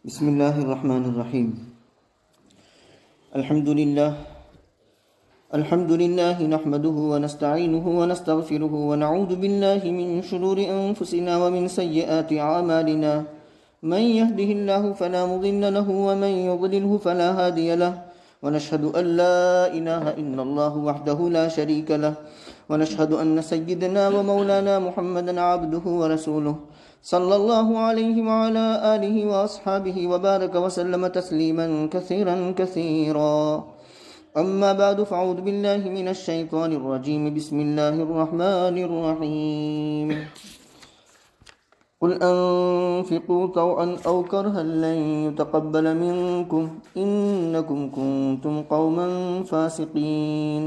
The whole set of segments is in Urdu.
بسم الله الرحمن الرحيم. الحمد لله نحمده ونستعينه ونستغفره ونعوذ بالله من شرور أنفسنا ومن سيئات أعمالنا. من يهده الله فلا مضل له ومن يضلله فلا هادي له، ونشهد أن لا إله إلا الله وحده لا شريك له، ونشهد أن سيدنا ومولانا محمدا عبده ورسوله صلى الله عليه وعلى آله وأصحابه وبارك وسلم تسليما كثيرا كثيرا. أما بعد، فأعوذ بالله من الشيطان الرجيم. بسم الله الرحمن الرحيم. قل أنفقوا طوعا أو كرها لن يتقبل منكم إنكم كنتم قوما فاسقين.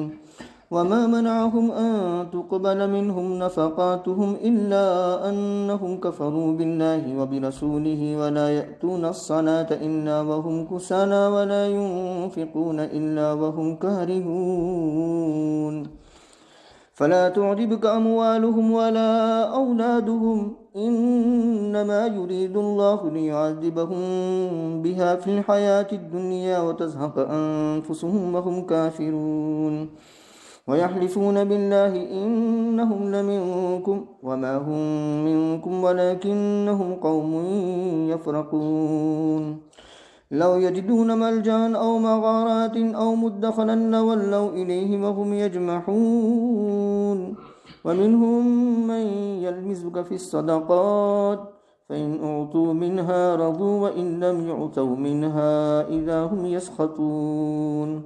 وما منعهم أن تقبل منهم نفقاتهم إلا أنهم كفروا بالله وبرسوله ولا يأتون الصلاة إلا وهم كسالى ولا ينفقون إلا وهم كارهون. فلا تعجبك أموالهم ولا أولادهم، إنما يريد الله ليعذبهم بها في الحياة الدنيا وتزهق أنفسهم وهم كافرون. ويحلفون بالله إنهم لمنكم وما هم منكم ولكنهم قوم يفرقون. لو يجدون ملجأ أو مغارات أو مدخلا لولوا إليه وهم يجمحون. ومنهم من يلمزك في الصدقات فإن أعطوا منها رضوا وإن لم يعطوا منها إذا هم يسخطون.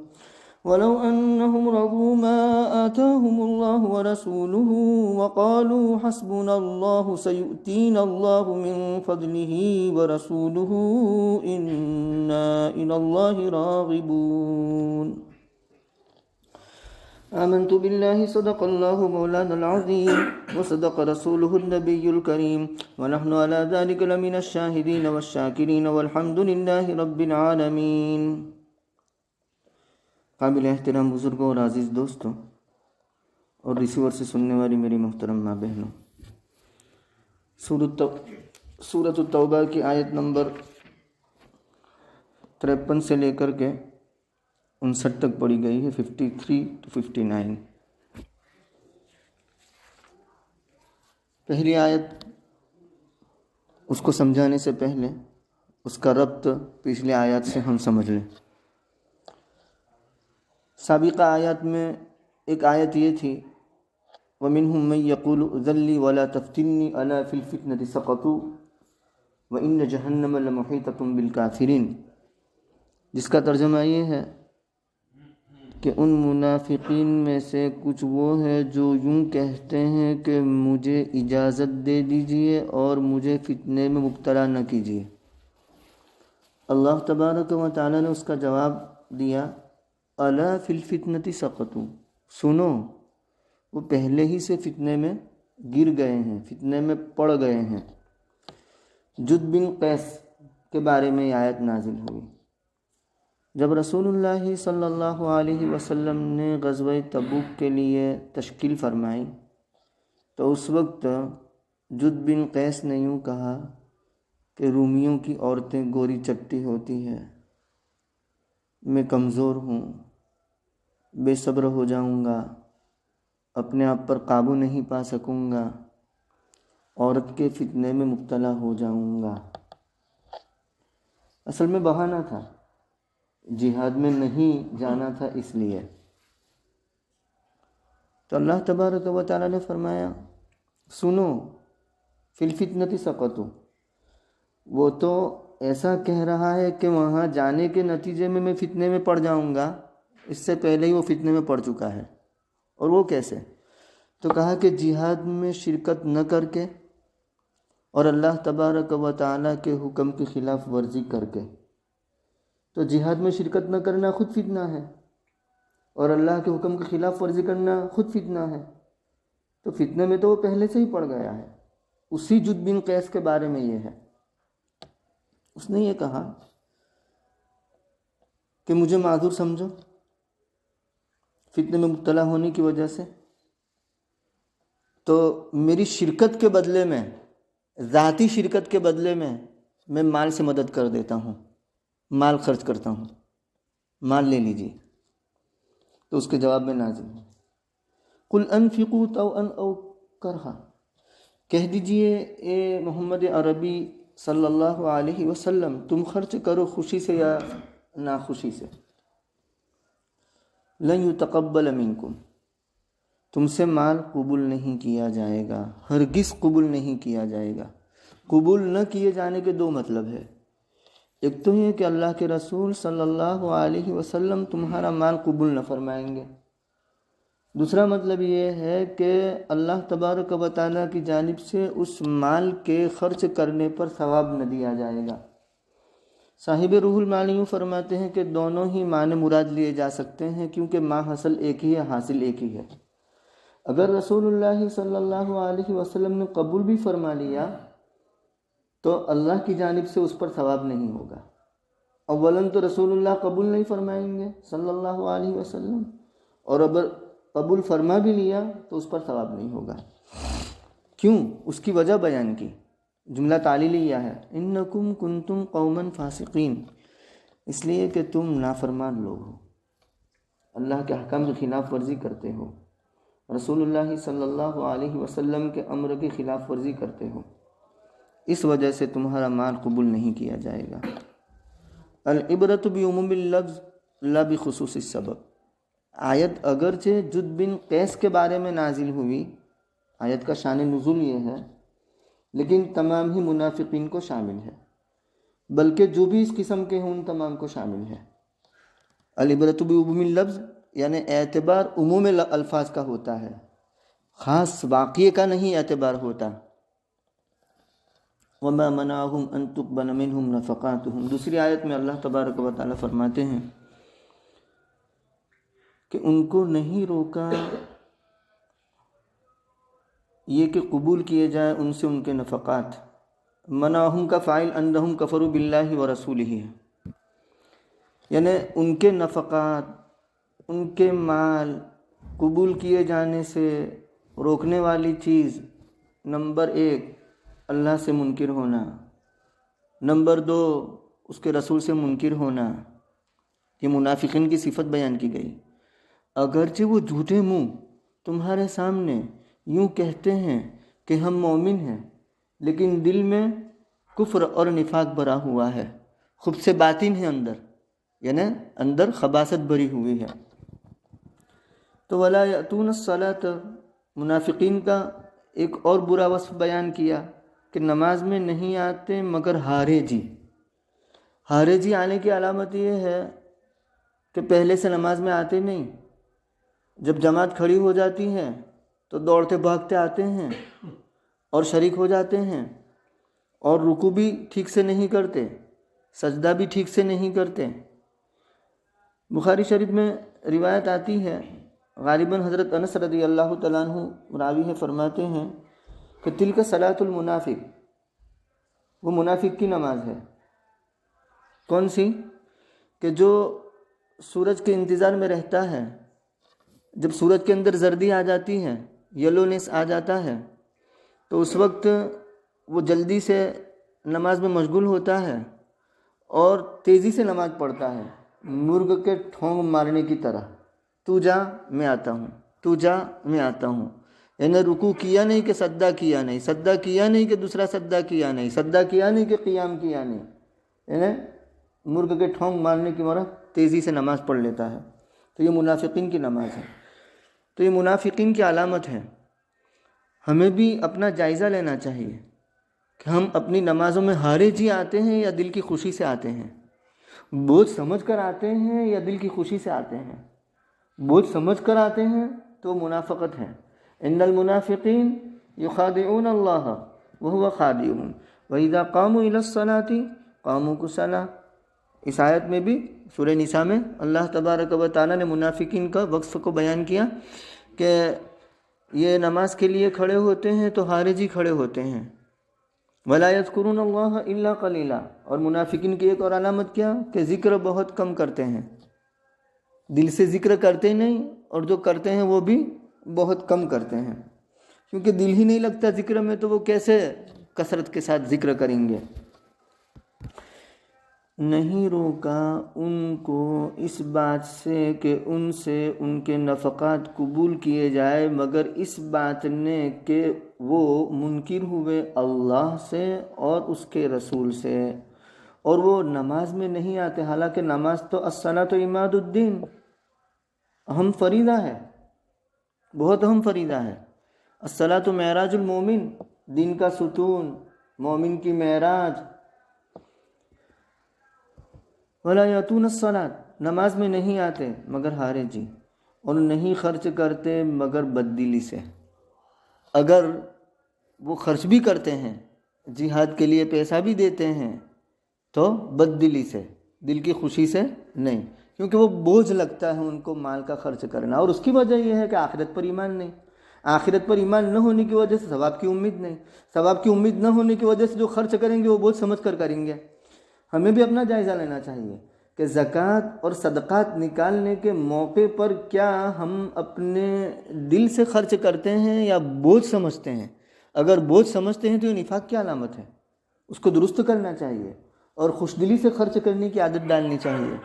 ولو أنهم رضوا ما آتاهم الله ورسوله وقالوا حسبنا الله سيؤتينا الله من فضله ورسوله إنا إلى الله راغبون. آمنت بالله صدق الله مولانا العظيم وصدق رسوله النبي الكريم ونحن على ذلك لمن الشاهدين والشاكرين والحمد لله رب العالمين. قابل احترام بزرگوں اور عزیز دوستوں اور ریسیور سے سننے والی میری محترم ماں بہنوں، سورۃ التوبہ کی آیت نمبر 53 سے لے کر کے 59 تک پڑھی گئی ہے، 53 to 59۔ پہلی آیت اس کو سمجھانے سے پہلے اس کا ربط پچھلے آیات سے ہم سمجھ لیں۔ سابقہ آیات میں ایک آیت یہ تھی وَمِنْهُمْ مَنْ يَقُولُ اُذَلِّ وَلَا تَفْتِنِّي أَلَا فِي الْفِتْنَةِ سَقَطُوا وَإِنَّ جَهَنَّمَ لَمُحِيطَةٌ بِالْكَافِرِينَ، جس کا ترجمہ یہ ہے کہ ان منافقین میں سے کچھ وہ ہے جو یوں کہتے ہیں کہ مجھے اجازت دے دیجئے اور مجھے فتنے میں مبتلا نہ کیجئے۔ اللہ تبارک و تعالیٰ نے اس کا جواب دیا الا فی الفتنۃ سقطوا، سنو وہ پہلے ہی سے فتنے میں گر گئے ہیں، فتنے میں پڑ گئے ہیں۔ جد بن قیس کے بارے میں یہ آیت نازل ہوئی جب رسول اللہ صلی اللہ علیہ وسلم نے غزوہ تبوک کے لیے تشکیل فرمائی تو اس وقت جد بن قیس نے یوں کہا کہ رومیوں کی عورتیں گوری چٹی ہوتی ہیں، میں کمزور ہوں، بے صبر ہو جاؤں گا، اپنے آپ پر قابو نہیں پا سکوں گا، عورت کے فتنے میں مبتلا ہو جاؤں گا۔ اصل میں بہانہ تھا، جہاد میں نہیں جانا تھا اس لیے۔ تو اللہ تبارک و تعالیٰ نے فرمایا سنو فی الفتنۃ سقطوا، وہ تو ایسا کہہ رہا ہے کہ وہاں جانے کے نتیجے میں میں فتنے میں پڑ جاؤں گا، اس سے پہلے ہی وہ فتنے میں پڑ چکا ہے۔ اور وہ کیسے؟ تو کہا کہ جہاد میں شرکت نہ کر کے اور اللہ تبارک و تعالیٰ کے حکم کی خلاف ورزی کر کے۔ تو جہاد میں شرکت نہ کرنا خود فتنہ ہے اور اللہ کے حکم کی خلاف ورزی کرنا خود فتنہ ہے، تو فتنے میں تو وہ پہلے سے ہی پڑ گیا ہے۔ اسی جد بن قیس کے بارے میں یہ ہے، اس نے یہ کہا کہ مجھے معذور سمجھو فتنے میں مبتلا ہونے کی وجہ سے، تو میری شرکت کے بدلے میں، ذاتی شرکت کے بدلے میں میں مال سے مدد کر دیتا ہوں، مال خرچ کرتا ہوں، مال لے لیجیے۔ تو اس کے جواب میں نازل ہے قل انفقوا طوعا او کرہا، کہہ دیجئے اے محمد عربی صلی اللہ علیہ وسلم، تم خرچ کرو خوشی سے یا ناخوشی سے۔ لن یتقبل منکم، تم سے مال قبول نہیں کیا جائے گا، ہرگز قبول نہیں کیا جائے گا۔ قبول نہ کیے جانے کے دو مطلب ہے، ایک تو یہ کہ اللہ کے رسول صلی اللہ علیہ وسلم تمہارا مال قبول نہ فرمائیں گے، دوسرا مطلب یہ ہے کہ اللہ تبارک و تعالیٰ کی جانب سے اس مال کے خرچ کرنے پر ثواب نہ دیا جائے گا۔ صاحب روح المعانی یوں فرماتے ہیں کہ دونوں ہی معنی مراد لیے جا سکتے ہیں، کیونکہ ما حاصل ایک ہی ہے، حاصل ایک ہی ہے۔ اگر رسول اللہ صلی اللہ علیہ وسلم نے قبول بھی فرما لیا تو اللہ کی جانب سے اس پر ثواب نہیں ہوگا۔ اولاً تو رسول اللہ قبول نہیں فرمائیں گے صلی اللہ علیہ وسلم، اور اگر قبول فرما بھی لیا تو اس پر ثواب نہیں ہوگا۔ کیوں؟ اس کی وجہ بیان کی، جملہ تعلیلیہ ہے، انکم کنتم قوما فاسقین، اس لیے کہ تم نافرمان لوگ ہو، اللہ کے احکام کی خلاف ورزی کرتے ہو، رسول اللہ صلی اللہ علیہ وسلم کے امر کی خلاف ورزی کرتے ہو، اس وجہ سے تمہارا مال قبول نہیں کیا جائے گا۔ العبرۃ بعموم اللفظ لا بخصوص السبب، آیت اگرچہ جد بن قیس کے بارے میں نازل ہوئی، آیت کا شان نزول یہ ہے، لیکن تمام ہی منافقین کو شامل ہے، بلکہ جو بھی اس قسم کے ہیں ان تمام کو شامل ہے۔ العبرۃ بعموم اللفظ یعنی اعتبار عموم الفاظ کا ہوتا ہے، خاص واقعے کا نہیں اعتبار ہوتا۔ وما منعهم ان تقبل منهم نفقاتهم، دوسری آیت میں اللہ تبارک و تعالیٰ فرماتے ہیں کہ ان کو نہیں روکا یہ کہ قبول کیے جائیں ان سے ان کے نفقات۔ منعهم کا فاعل انہم کفروا باللہ ورسولہ ہے، یعنی ان کے نفقات، ان کے مال قبول کیے جانے سے روکنے والی چیز نمبر 1 اللہ سے منکر ہونا، نمبر 2 اس کے رسول سے منکر ہونا، یہ منافقین کی صفت بیان کی گئی۔ اگرچہ وہ جھوٹے منہ تمہارے سامنے یوں کہتے ہیں کہ ہم مومن ہیں، لیکن دل میں کفر اور نفاق بھرا ہوا ہے، خبث باطن ہے اندر، یعنی اندر خباثت بھری ہوئی ہے۔ تو ولا یأتون الصلاۃ، منافقین کا ایک اور برا وصف بیان کیا کہ نماز میں نہیں آتے مگر ہارے جی۔ ہارے جی آنے کی علامت یہ ہے کہ پہلے سے نماز میں آتے نہیں، جب جماعت کھڑی ہو جاتی ہے تو دوڑتے بھاگتے آتے ہیں اور شریک ہو جاتے ہیں، اور رکوع بھی ٹھیک سے نہیں کرتے، سجدہ بھی ٹھیک سے نہیں کرتے۔ بخاری شریف میں روایت آتی ہے، غالباً حضرت انس رضی اللہ تعالیٰ عنہ راوی ہے، فرماتے ہیں کہ تلک صلاۃ المنافق، وہ منافق کی نماز ہے۔ کون سی؟ کہ جو سورج کے انتظار میں رہتا ہے، جب سورج کے اندر زردی آ جاتی ہے، یلونیس آ جاتا ہے، تو اس وقت وہ جلدی سے نماز میں مشغول ہوتا ہے اور تیزی سے نماز پڑھتا ہے، مرغ کے ٹھونگ مارنے کی طرح، تو جا میں آتا ہوں، تو جا میں آتا ہوں، یعنی رکوع کیا نہیں کہ سجدہ کیا نہیں، سجدہ کیا نہیں کہ دوسرا سجدہ کیا نہیں، سجدہ کیا نہیں کہ قیام کیا نہیں، یعنی مرغ کے ٹھونگ مارنے کی طرح تیزی سے نماز پڑھ لیتا ہے۔ تو یہ منافقین کی نماز ہے، تو یہ منافقین کی علامت ہے۔ ہمیں بھی اپنا جائزہ لینا چاہیے کہ ہم اپنی نمازوں میں ہارے جی آتے ہیں یا دل کی خوشی سے آتے ہیں، بوجھ سمجھ کر آتے ہیں یا دل کی خوشی سے آتے ہیں۔ بوجھ سمجھ کر آتے ہیں تو منافقت ہے۔ ان المنافقین یخادعون اللہ وهو خادعهم واذا قاموا الى الصلاة قاموا کسالى، اس آیت میں بھی سورہ نساء میں اللہ تبارک و تعالیٰ نے منافقین کا وصف کو بیان کیا کہ یہ نماز کے لیے کھڑے ہوتے ہیں تو ہارجی کھڑے ہوتے ہیں۔ ولا یذکرون اللہ الا قلیلا، اور منافقین کی ایک اور علامت کیا کہ ذکر بہت کم کرتے ہیں، دل سے ذکر کرتے نہیں، اور جو کرتے ہیں وہ بھی بہت کم کرتے ہیں، کیونکہ دل ہی نہیں لگتا ذکر میں تو وہ کیسے کثرت کے ساتھ ذکر کریں گے۔ نہیں روکا ان کو اس بات سے کہ ان سے ان کے نفقات قبول کیے جائے، مگر اس بات نے کہ وہ منکر ہوئے اللہ سے اور اس کے رسول سے، اور وہ نماز میں نہیں آتے، حالانکہ نماز تو الصلاۃ عماد الدین، اہم فریضہ ہے، بہت اہم فریضہ ہے۔ الصلاۃ معراج المومن، دین کا ستون، مومن کی معراج۔ ولا یاتون الصلاۃ، نماز میں نہیں آتے مگر ہارے جی، اور نہیں خرچ کرتے مگر بددلی سے۔ اگر وہ خرچ بھی کرتے ہیں، جہاد کے لیے پیسہ بھی دیتے ہیں، تو بددلی سے، دل کی خوشی سے نہیں، کیونکہ وہ بوجھ لگتا ہے ان کو مال کا خرچ کرنا، اور اس کی وجہ یہ ہے کہ آخرت پر ایمان نہیں، آخرت پر ایمان نہ ہونے کی وجہ سے ثواب کی امید نہیں، ثواب کی امید نہ ہونے کی وجہ سے جو خرچ کریں گے وہ بوجھ سمجھ کر کریں گے۔ ہمیں بھی اپنا جائزہ لینا چاہیے کہ زکوٰۃ اور صدقات نکالنے کے موقع پر کیا ہم اپنے دل سے خرچ کرتے ہیں یا بوجھ سمجھتے ہیں؟ اگر بوجھ سمجھتے ہیں تو یہ نفاق کی علامت ہے، اس کو درست کرنا چاہیے، اور خوش دلی سے خرچ کرنے کی عادت ڈالنی چاہیے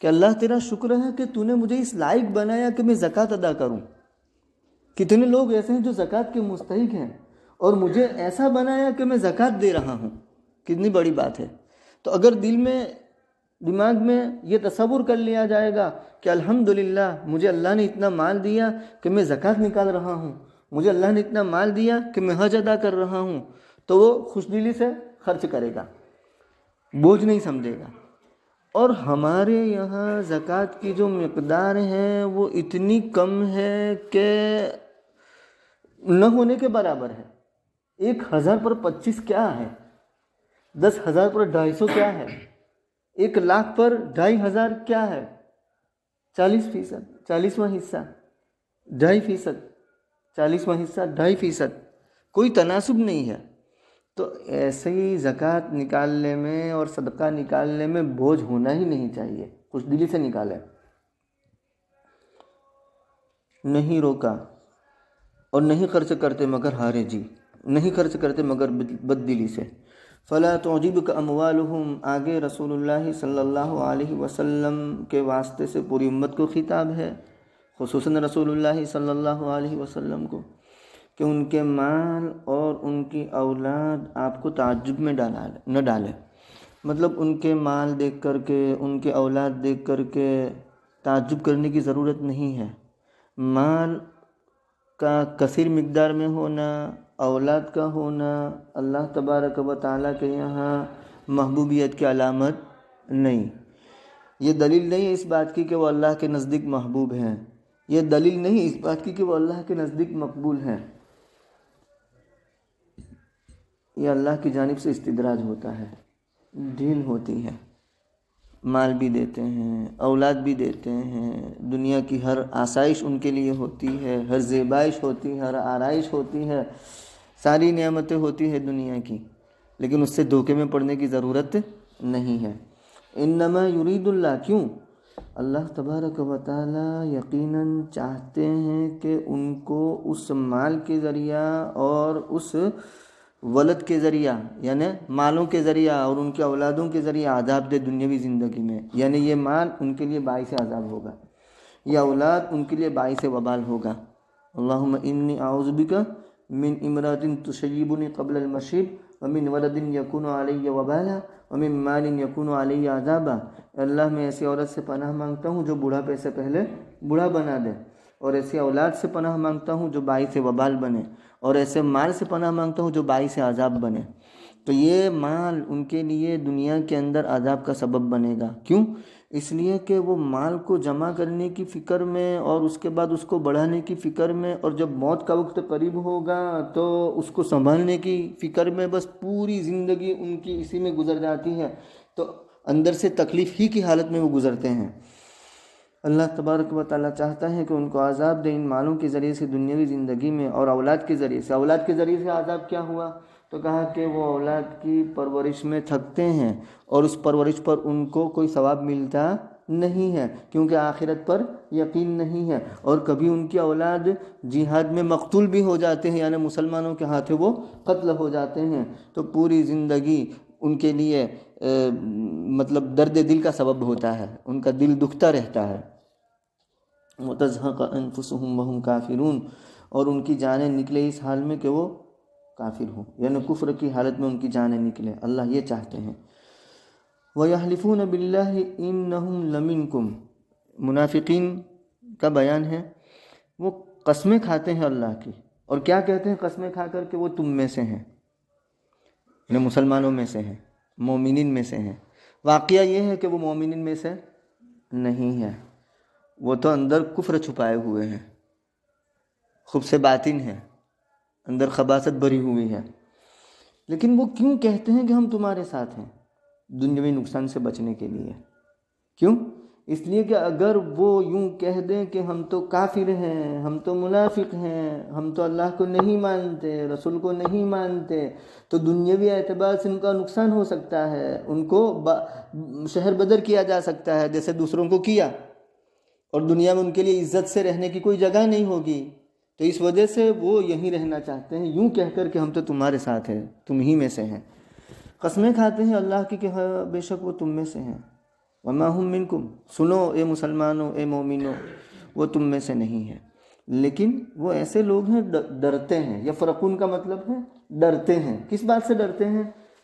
کہ اللہ تیرا شکر ہے کہ تو نے مجھے اس لائق بنایا کہ میں زکوٰۃ ادا کروں۔ کتنے لوگ ایسے ہیں جو زکوٰۃ کے مستحق ہیں، اور مجھے ایسا بنایا کہ میں زکوٰۃ دے رہا ہوں، کتنی بڑی بات ہے۔ تو اگر دماغ میں یہ تصور کر لیا جائے گا کہ الحمدللہ مجھے اللہ نے اتنا مال دیا کہ میں زکوٰۃ نکال رہا ہوں، مجھے اللہ نے اتنا مال دیا کہ میں حج ادا کر رہا ہوں، تو وہ خوش دلی سے خرچ کرے گا، بوجھ نہیں سمجھے گا۔ اور ہمارے یہاں زکوٰۃ کی جو مقدار ہے وہ اتنی کم ہے کہ نہ ہونے کے برابر ہے۔ 1000 پر 25 کیا ہے؟ 10,000 پر 250 کیا ہے؟ 1,00,000 پر 2,500 کیا ہے؟ 40%، 40واں حصہ 2.5%، 40واں حصہ 2.5%، کوئی تناسب نہیں ہے۔ تو ایسے ہی زکوٰۃ نکالنے میں اور صدقہ نکالنے میں بوجھ ہونا ہی نہیں چاہیے، خوش دلی سے نکالیں۔ نہیں روکا اور نہیں خرچ کرتے مگر ہارے جی، نہیں خرچ کرتے مگر بددلی سے۔ فلا تعجبک اموالہم، آگے رسول اللہ صلی اللہ علیہ وسلم کے واسطے سے پوری امت کو خطاب ہے، خصوصاً رسول اللہ صلی اللہ علیہ وسلم کو، کہ ان کے مال اور ان کی اولاد آپ کو تعجب میں نہ ڈالے۔ مطلب ان کے مال دیکھ کر کے، ان کے اولاد دیکھ کر کے تعجب کرنے کی ضرورت نہیں ہے۔ مال کا کثیر مقدار میں ہونا، اولاد کا ہونا اللہ تبارک و تعالیٰ کے یہاں محبوبیت کی علامت نہیں، یہ دلیل نہیں ہے اس بات کی کہ وہ اللہ کے نزدیک محبوب ہیں، یہ دلیل نہیں اس بات کی کہ وہ اللہ کے نزدیک مقبول ہیں۔ یہ اللہ کی جانب سے استدراج ہوتا ہے، ڈھیل ہوتی ہے، مال بھی دیتے ہیں، اولاد بھی دیتے ہیں، دنیا کی ہر آسائش ان کے لیے ہوتی ہے، ہر زیبائش ہوتی ہے، ہر آرائش ہوتی ہے، ساری نعمتیں ہوتی ہے دنیا کی، لیکن اس سے دھوکے میں پڑنے کی ضرورت نہیں ہے۔ انما یرید اللہ، کیوں؟ اللہ تبارک و تعالی یقیناً چاہتے ہیں کہ ان کو اس مال کے ذریعہ اور اس ولد کے ذریعہ، یعنی مالوں کے ذریعہ اور ان کے اولادوں کے ذریعہ عذاب دے دنیاوی زندگی میں، یعنی یہ مال ان کے لیے باعث عذاب ہوگا، یہ اولاد ان کے لیے باعث وبال ہوگا۔ اللہم انی اعوذ بک من امراۃ تشیبنی قبل المشیب ومن ولد یکون علی وبالا ومن مال یکون علی عذابا، اللہ میں ایسی عورت سے پناہ مانگتا ہوں جو بوڑھاپے سے پہلے بوڑھا بنا دے، اور ایسی اولاد سے پناہ مانگتا ہوں جو باعث وبال بنے، اور ایسے مال سے پناہ مانگتا ہوں جو باعث عذاب بنے۔ تو یہ مال ان کے لیے دنیا کے اندر عذاب کا سبب بنے گا، کیوں؟ اس لیے کہ وہ مال کو جمع کرنے کی فکر میں اور اس کے بعد اس کو بڑھانے کی فکر میں، اور جب موت کا وقت قریب ہوگا تو اس کو سنبھالنے کی فکر میں بس پوری زندگی ان کی اسی میں گزر جاتی ہے، تو اندر سے تکلیف ہی کی حالت میں وہ گزرتے ہیں۔ اللہ تبارک و تعالیٰ چاہتا ہے کہ ان کو عذاب دے ان مالوں کے ذریعے سے دنیاوی زندگی میں، اور اولاد کے ذریعے سے۔ اولاد کے ذریعے سے عذاب کیا ہوا؟ تو کہا کہ وہ اولاد کی پرورش میں تھکتے ہیں، اور اس پرورش پر ان کو کوئی ثواب ملتا نہیں ہے، کیونکہ آخرت پر یقین نہیں ہے، اور کبھی ان کی اولاد جہاد میں مقتول بھی ہو جاتے ہیں، یعنی مسلمانوں کے ہاتھوں وہ قتل ہو جاتے ہیں، تو پوری زندگی ان کے لیے مطلب درد دل کا سبب ہوتا ہے، ان کا دل دکھتا رہتا ہے۔ وَتَزْهَقَ أَنفُسُهُمْ وَهُمْ كَافِرُونَ، اور ان کی جانیں نکلے اس حال میں کہ وہ کافر ہوں، یعنی کفر کی حالت میں ان کی جانیں نکلے، اللہ یہ چاہتے ہیں۔ وَيَحْلِفُونَ بِاللَّهِ إِنَّهُمْ لَمِنْكُمْ، منافقین کا بیان ہے، وہ قسمیں کھاتے ہیں اللہ کی، اور کیا کہتے ہیں قسمیں کھا کر کہ وہ تم میں سے ہیں، یعنی مسلمانوں میں سے ہیں، مومنین میں سے ہیں۔ واقعہ یہ ہے کہ وہ مومنین میں سے نہیں ہے، وہ تو اندر کفر چھپائے ہوئے ہیں، خبث باطن ہے، اندر خباثت بھری ہوئی ہے۔ لیکن وہ کیوں کہتے ہیں کہ ہم تمہارے ساتھ ہیں؟ دنیاوی نقصان سے بچنے کے لیے۔ کیوں؟ اس لیے کہ اگر وہ یوں کہہ دیں کہ ہم تو کافر ہیں، ہم تو منافق ہیں، ہم تو اللہ کو نہیں مانتے، رسول کو نہیں مانتے، تو دنیاوی اعتبار سے ان کا نقصان ہو سکتا ہے، ان کو شہر بدر کیا جا سکتا ہے جیسے دوسروں کو کیا، اور دنیا میں ان کے لیے عزت سے رہنے کی کوئی جگہ نہیں ہوگی۔ تو اس وجہ سے وہ یہیں رہنا چاہتے ہیں، یوں کہہ کر کہ ہم تو تمہارے ساتھ ہیں، تم ہی میں سے ہیں۔ قسمیں کھاتے ہیں اللہ کی کہ ہاں بے شک وہ تم میں سے ہیں۔ وَمَا هُم مِّنكُمْ، سنو اے مسلمانوں، اے مومنوں، وہ تم میں سے نہیں ہے، لیکن وہ ایسے لوگ ہیں ڈرتے ہیں۔ یفرقون کا مطلب ہے ڈرتے ہیں۔ کس بات سے ڈرتے ہیں؟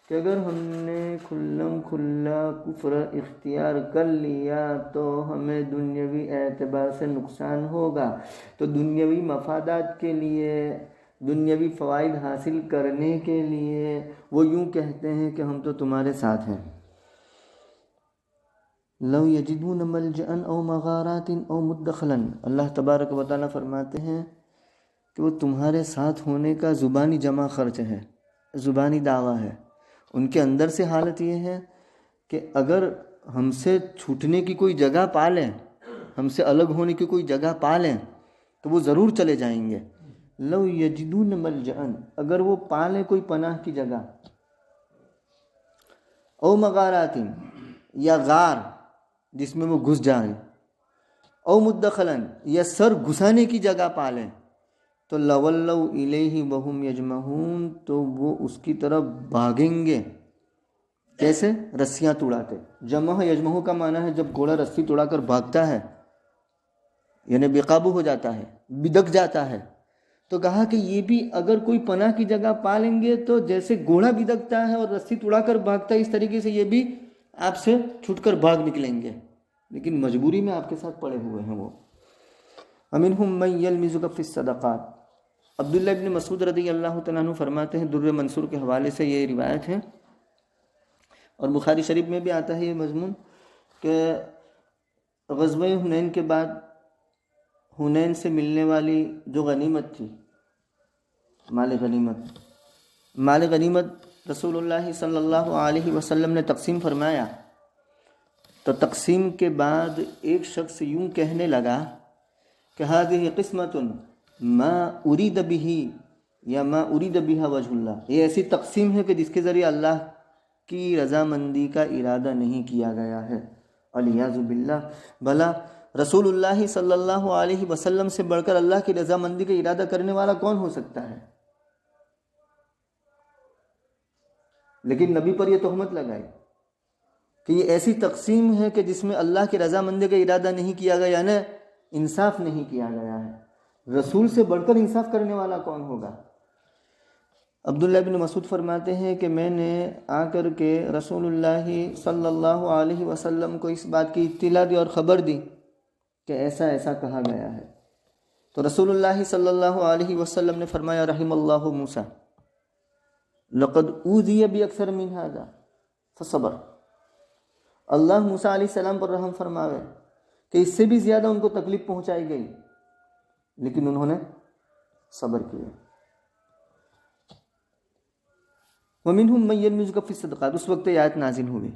کہ اگر ہم نے کھلم کھلا کفر اختیار کر لیا تو ہمیں دنیاوی اعتبار سے نقصان ہوگا، تو دنیاوی مفادات کے لیے، دنیاوی فوائد حاصل کرنے کے لیے وہ یوں کہتے ہیں کہ ہم تو تمہارے ساتھ ہیں۔ لَوْ يَجِدُونَ مَلْجَأً أَوْ مَغَارَاتٍ أَوْ مُدَّخَلًا، اللہ تبارک و تعالیٰ فرماتے ہیں کہ وہ تمہارے ساتھ ہونے کا زبانی جمع خرچ ہے، زبانی دعویٰ ہے۔ ان کے اندر سے حالت یہ ہے کہ اگر ہم سے چھوٹنے کی کوئی جگہ پا لیں، ہم سے الگ ہونے کی کوئی جگہ پا لیں تو وہ ضرور چلے جائیں گے۔ لَوْ يَجِدُونَ مَلْجَأً، اگر وہ پا لیں کوئی پناہ کی جگہ، او مغارات، یا غار جس میں وہ گھس جائیں، او مدخلاً، یا سر گھسانے کی جگہ پا لیں، تو لَوَلَّوْا إِلَيْهِ وَهُمْ يَجْمَعُونَ، تو وہ اس کی طرف بھاگیں گے۔ کیسے؟ رسیاں توڑاتے۔ جمع یجمع کا معنی ہے جب گھوڑا رسی توڑا کر بھاگتا ہے، یعنی بے قابو ہو جاتا ہے، بدک جاتا ہے۔ تو کہا کہ یہ بھی اگر کوئی پناہ کی جگہ پا لیں گے تو جیسے گھوڑا بدکتا ہے اور رسی توڑا کر بھاگتا ہے، اس طریقے سے یہ بھی آپ سے چھوٹ کر بھاگ نکلیں گے، لیکن مجبوری میں آپ کے ساتھ پڑے ہوئے ہیں وہ۔ وَمِنْهُمْ مَنْ يَلْمِزُكَ فِي الصَّدَقَاتِ، عبداللہ ابن مسعود رضی اللہ تعالیٰ عنہ فرماتے ہیں، در منصور کے حوالے سے یہ روایت ہے، اور بخاری شریف میں بھی آتا ہے یہ مضمون، کہ غزوہ حنین کے بعد حنین سے ملنے والی جو غنیمت تھی، مال غنیمت رسول اللہ صلی اللہ علیہ وسلم نے تقسیم فرمایا، تو تقسیم کے بعد ایک شخص یوں کہنے لگا کہ هذه قسمة ما اريد به یا ما اريد بها وجه اللہ، یہ ایسی تقسیم ہے کہ جس کے ذریعے اللہ کی رضامندی کا ارادہ نہیں کیا گیا ہے، والعیاذ باللہ۔ بھلا رسول اللہ صلی اللہ علیہ وسلم سے بڑھ کر اللہ کی رضامندی کا ارادہ کرنے والا کون ہو سکتا ہے؟ لیکن نبی پر یہ تہمت لگائی کہ یہ ایسی تقسیم ہے کہ جس میں اللہ کی رضامندی کا ارادہ نہیں کیا گیا، یعنی انصاف نہیں کیا گیا ہے۔ رسول سے بڑھ کر انصاف کرنے والا کون ہوگا؟ عبداللہ بن مسعود فرماتے ہیں کہ میں نے آ کر کے رسول اللہ صلی اللہ علیہ وسلم کو اس بات کی اطلاع دی اور خبر دی کہ ایسا ایسا کہا گیا ہے، تو رسول اللہ صلی اللہ علیہ وسلم نے فرمایا رحم اللہ موسیٰ لقد اوذی باکثر من ھذا فصبر، اللہ موسیٰ علیہ السلام پر رحم فرماوے کہ اس سے بھی زیادہ ان کو تکلیف پہنچائی گئی، لیکن انہوں نے صبر کیا۔ وَمِنْهُمْ مَنْ يَلْمِزُكَ فِي الصَّدَقَاتِ، اس وقت یہ آیت نازل ہوئی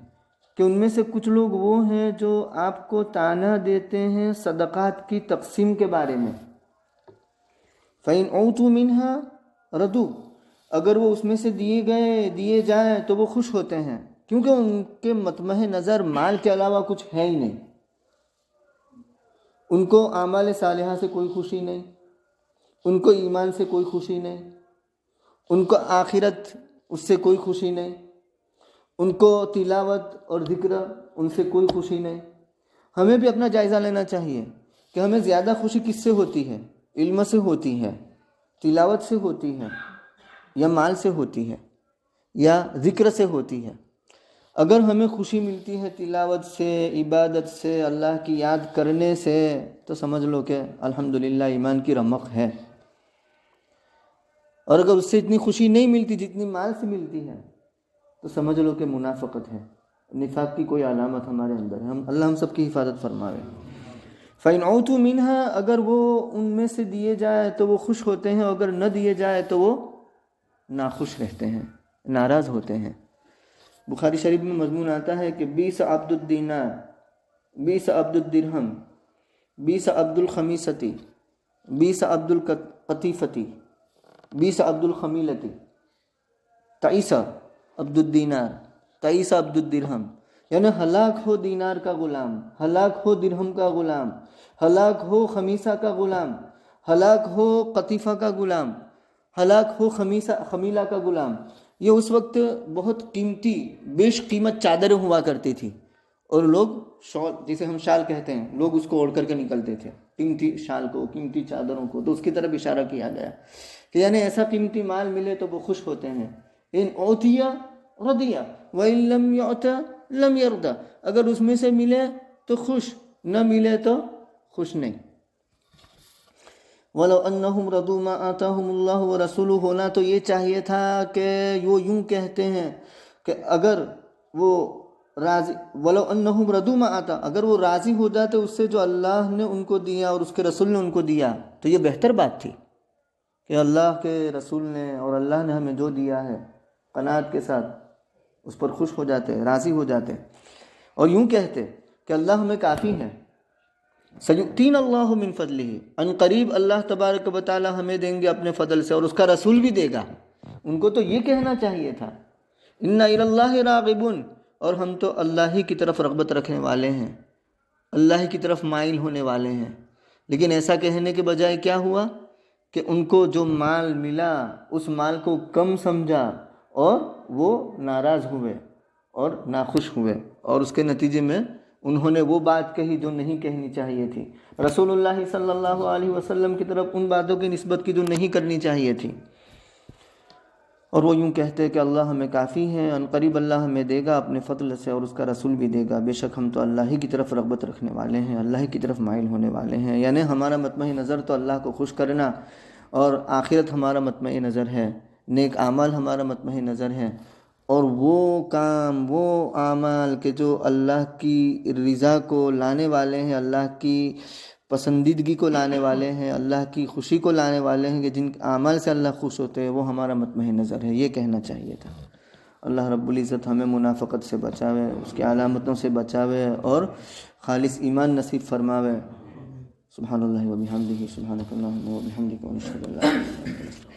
کہ ان میں سے کچھ لوگ وہ ہیں جو آپ کو طعنہ دیتے ہیں صدقات کی تقسیم کے بارے میں۔ فَإِنْ أُوتُوا مِنْهَا رَضُوا، اگر وہ اس میں سے دیے جائیں تو وہ خوش ہوتے ہیں، کیونکہ ان کے مطمع نظر مال کے علاوہ کچھ ہے ہی نہیں، ان کو اعمال صالحہ سے کوئی خوشی نہیں، ان کو ایمان سے کوئی خوشی نہیں، ان کو آخرت اس سے کوئی خوشی نہیں، ان کو تلاوت اور ذکر ان سے کوئی خوشی نہیں۔ ہمیں بھی اپنا جائزہ لینا چاہیے کہ ہمیں زیادہ خوشی کس سے ہوتی ہے؟ علم سے ہوتی ہے، تلاوت سے ہوتی ہے، یا مال سے ہوتی ہے، یا ذکر سے ہوتی ہے؟ اگر ہمیں خوشی ملتی ہے تلاوت سے، عبادت سے، اللہ کی یاد کرنے سے، تو سمجھ لو کہ الحمدللہ ایمان کی رمق ہے۔ اور اگر اس سے اتنی خوشی نہیں ملتی جتنی مال سے ملتی ہے، تو سمجھ لو کہ منافقت ہے، نفاق کی کوئی علامت ہمارے اندر ہے۔ اللہ ہم سب کی حفاظت فرماوے۔ فَإِنْ عُوتُوا مِنْهَا، اگر وہ ان میں سے دیے جائے تو وہ خوش ہوتے ہیں، اگر نہ دیے جائے تو وہ ناخوش رہتے ہیں، ناراض ہوتے ہیں۔ بخاری شریف میں مضمون آتا ہے کہ 20 عبد الدینار، 20 عبد الدرہم، 20 عبد الخمیستی، 20 عبد القطیفتی، 20 عبد الخمیلتی، 23 عبد الدینار، 23 عبد الدرہم، یعنی ہلاک ہو دینار کا غلام، ہلاک ہو درہم کا غلام، ہلاک ہو خمیسہ کا غلام، ہلاک ہو قطیفہ کا غلام، ہلاک ہو خمیلہ کا غلام۔ یہ اس وقت بہت قیمتی، بیش قیمت چادریں ہوا کرتی تھی، اور لوگ شال، جسے ہم شال کہتے ہیں، لوگ اس کو اوڑھ کر کے نکلتے تھے، قیمتی شال کو، قیمتی چادروں کو۔ تو اس کی طرف اشارہ کیا گیا کہ یعنی ایسا قیمتی مال ملے تو وہ خوش ہوتے ہیں۔ ان اوتیا رضیا وان لم یعط لم یرضى، اگر اس میں سے ملے تو خوش، نہ ملے تو خوش نہیں۔ وَلَوْ أَنَّهُمْ رَضُوا مَا آتَاهُمُ اللَّهُ وَرَسُولُهُ، ہونا تو یہ چاہیے تھا کہ وہ یوں کہتے ہیں کہ اگر وہ راضی، وَلَوْ أَنَّهُمْ رَضُوا مَا آتَا، اگر وہ راضی ہو جاتے اس سے جو اللہ نے ان کو دیا اور اس کے رسول نے ان کو دیا، تو یہ بہتر بات تھی کہ اللہ کے رسول نے اور اللہ نے ہمیں جو دیا ہے، قناعت کے ساتھ اس پر خوش ہو جاتے، راضی ہو جاتے، اور یوں کہتے کہ اللہ ہمیں کافی ہے۔ سیؤتین اللہ من فضلہ، ان قریب اللہ تبارک و تعالی ہمیں دیں گے اپنے فضل سے، اور اس کا رسول بھی دے گا۔ ان کو تو یہ کہنا چاہیے تھا انا الی اللہ راغبون، اور ہم تو اللہ ہی کی طرف رغبت رکھنے والے ہیں، اللہ کی طرف مائل ہونے والے ہیں۔ لیکن ایسا کہنے کے بجائے کیا ہوا کہ ان کو جو مال ملا اس مال کو کم سمجھا، اور وہ ناراض ہوئے اور ناخوش ہوئے، اور اس کے نتیجے میں انہوں نے وہ بات کہی جو نہیں کہنی چاہیے تھی، رسول اللہ صلی اللہ علیہ وسلم کی طرف ان باتوں کی نسبت کی جو نہیں کرنی چاہیے تھی، اور وہ یوں کہتے کہ اللہ ہمیں کافی ہے، ان قریب اللہ ہمیں دے گا اپنے فضل سے، اور اس کا رسول بھی دے گا، بے شک ہم تو اللہ ہی کی طرف رغبت رکھنے والے ہیں، اللہ ہی کی طرف مائل ہونے والے ہیں۔ یعنی ہمارا مطمع نظر تو اللہ کو خوش کرنا، اور آخرت ہمارا مطمع نظر ہے، نیک اعمال ہمارا مطمع نظر ہے، اور وہ کام، وہ اعمال کہ جو اللہ کی رضا کو لانے والے ہیں، اللہ کی پسندیدگی کو لانے والے ہیں، اللہ کی خوشی کو لانے والے ہیں، کہ جن اعمال سے اللہ خوش ہوتے ہیں، وہ ہمارا مطمع نظر ہے، یہ کہنا چاہیے تھا۔ اللہ رب العزت ہمیں منافقت سے بچاوے، اس کی علامتوں سے بچاوے، اور خالص ایمان نصیب فرماوے۔ سبحان اللہ و بحمدہ، سبحانک اللہم و بحمدک، ونشہد ان لا الہ الا انت۔